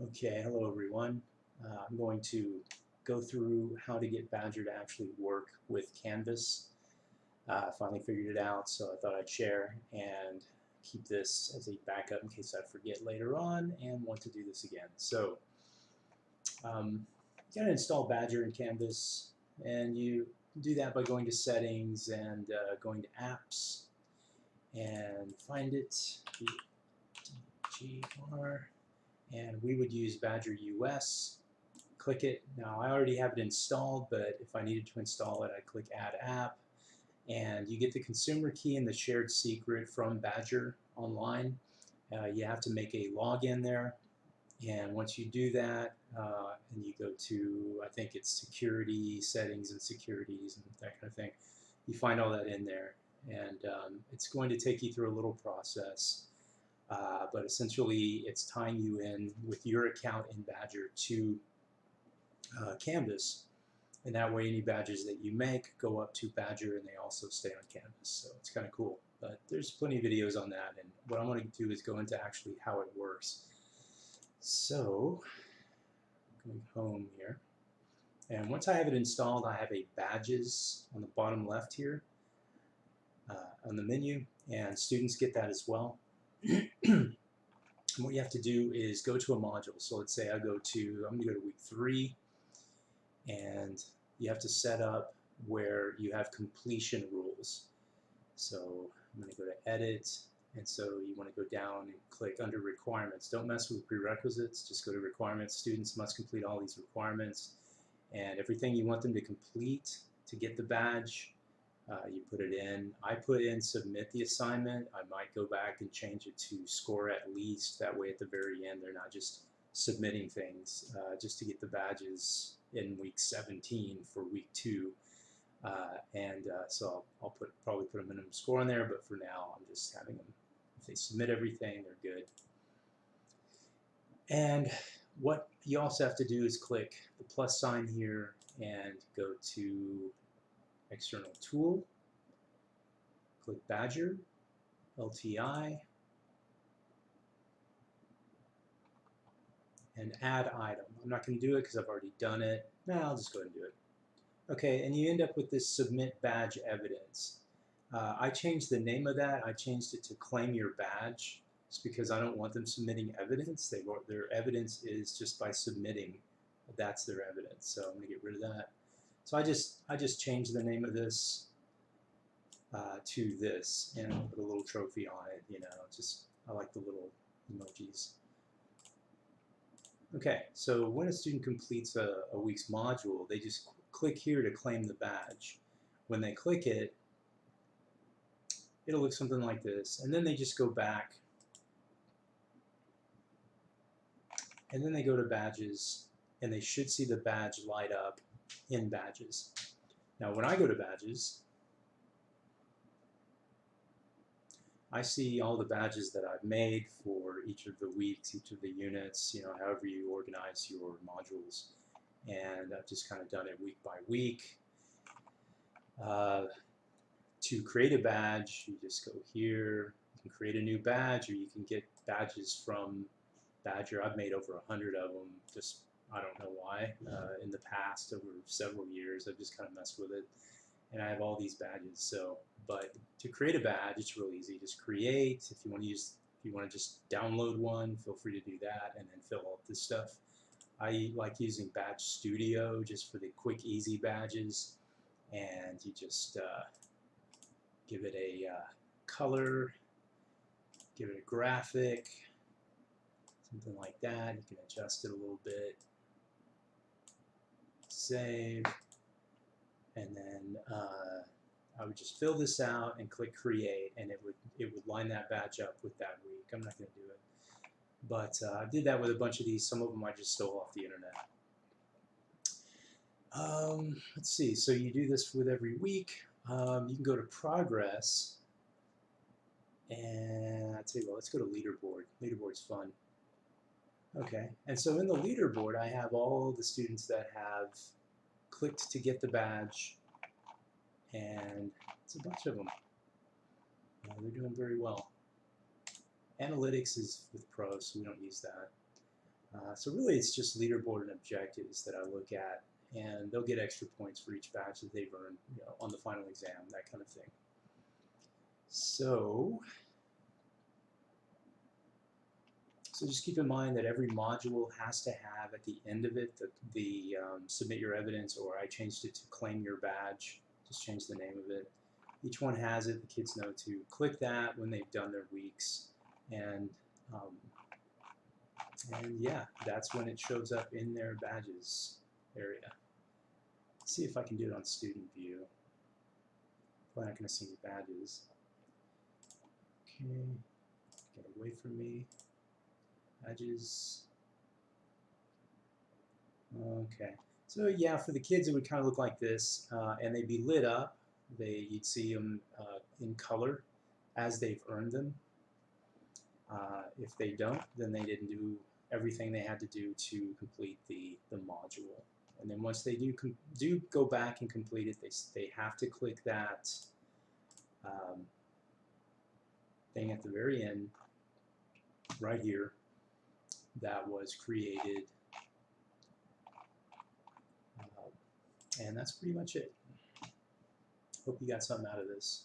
Okay, hello everyone. I'm going to go through how to get Badgr to actually work with Canvas. I finally figured it out, so I thought I'd share and keep this as a backup in case I forget later on and want to do this again. So, you gotta install Badgr in Canvas, and you do that by going to Settings and going to Apps and find it, BGR, and we would use Badgr US. Click it. Now I already have it installed, but if I needed to install it, I click Add App, and you get the consumer key and the shared secret from Badgr online. You have to make a login there, and once you do that, and you go to, I think it's security settings and securities and that kind of thing, you find all that in there, and it's going to take you through a little process. But essentially, it's tying you in with your account in Badgr to Canvas, and that way any badges that you make go up to Badgr and they also stay on Canvas. So it's kind of cool. But there's plenty of videos on that, and what I'm going to do is go into actually how it works. So going home here, and once I have it installed, I have a badges on the bottom left here on the menu, and students get that as well. And what you have to do is go to a module. So let's say I'm going to go to week 3, and you have to set up where you have completion rules. So I'm going to go to Edit, and so you want to go down and click under Requirements. Don't mess with prerequisites, just go to Requirements. Students must complete all these requirements, and everything you want them to complete to get the badge, you put it in. I put in submit the assignment. I might go back and change it to score at least. That way at the very end they're not just submitting things just to get the badges in week 17 for week 2. So I'll probably put a minimum score on there, but for now I'm just having them, if they submit everything, they're good. And what you also have to do is click the plus sign here and go to External Tool, click Badgr, LTI, and add item. I'm not going to do it because I've already done it. No, I'll just go ahead and do it. Okay, and you end up with this submit badge evidence. I changed the name of that. I changed it to claim your badge. It's because I don't want them submitting evidence. Their evidence is just by submitting. That's their evidence. So I'm going to get rid of that. So I just changed the name of this to this, and I'll put a little trophy on it. You know, just I like the little emojis. Okay, so when a student completes a week's module, they just click here to claim the badge. When they click it, it'll look something like this, and then they just go back, and then they go to badges, and they should see the badge light up in badges. Now when I go to badges, I see all the badges that I've made for each of the weeks, each of the units, you know, however you organize your modules. And I've just kind of done it week by week. To create a badge, you just go here, you can create a new badge, or you can get badges from Badgr. I've made over 100 of them, just I don't know why. In the past, over several years, I've just kind of messed with it. And I have all these badges. So, but to create a badge, it's real easy. Just create. If you want to just download one, feel free to do that, and then fill out this stuff. I like using Badge Studio just for the quick, easy badges, and you just give it a color, give it a graphic, something like that. You can adjust it a little bit. Save, and then I would just fill this out and click create, and it would line that badge up with that week. I'm not going to do it, but I did that with a bunch of these. Some of them I just stole off the internet. Let's see. So you do this with every week. You can go to progress, and I tell you what, let's go to leaderboard. Leaderboard's fun. Okay, and so in the leaderboard, I have all the students that have clicked to get the badge, and it's a bunch of them. They're doing very well. Analytics is with Pro, so we don't use that. So really it's just leaderboard and objectives that I look at, and they'll get extra points for each badge that they've earned, you know, on the final exam, that kind of thing. So just keep in mind that every module has to have at the end of it the submit your evidence, or I changed it to claim your badge, just change the name of it. Each one has it. The kids know to click that when they've done their weeks, and yeah, that's when it shows up in their badges area. Let's see if I can do it on student view. Probably not going to see any badges. Okay, get away from me. Badges. Okay, so yeah, for the kids it would kind of look like this, and they'd be lit up. You'd see them in color as they've earned them. If they don't, then they didn't do everything they had to do to complete the module. And then once they do go back and complete it, they have to click that thing at the very end, right here, that was created. And that's pretty much it. Hope you got something out of this.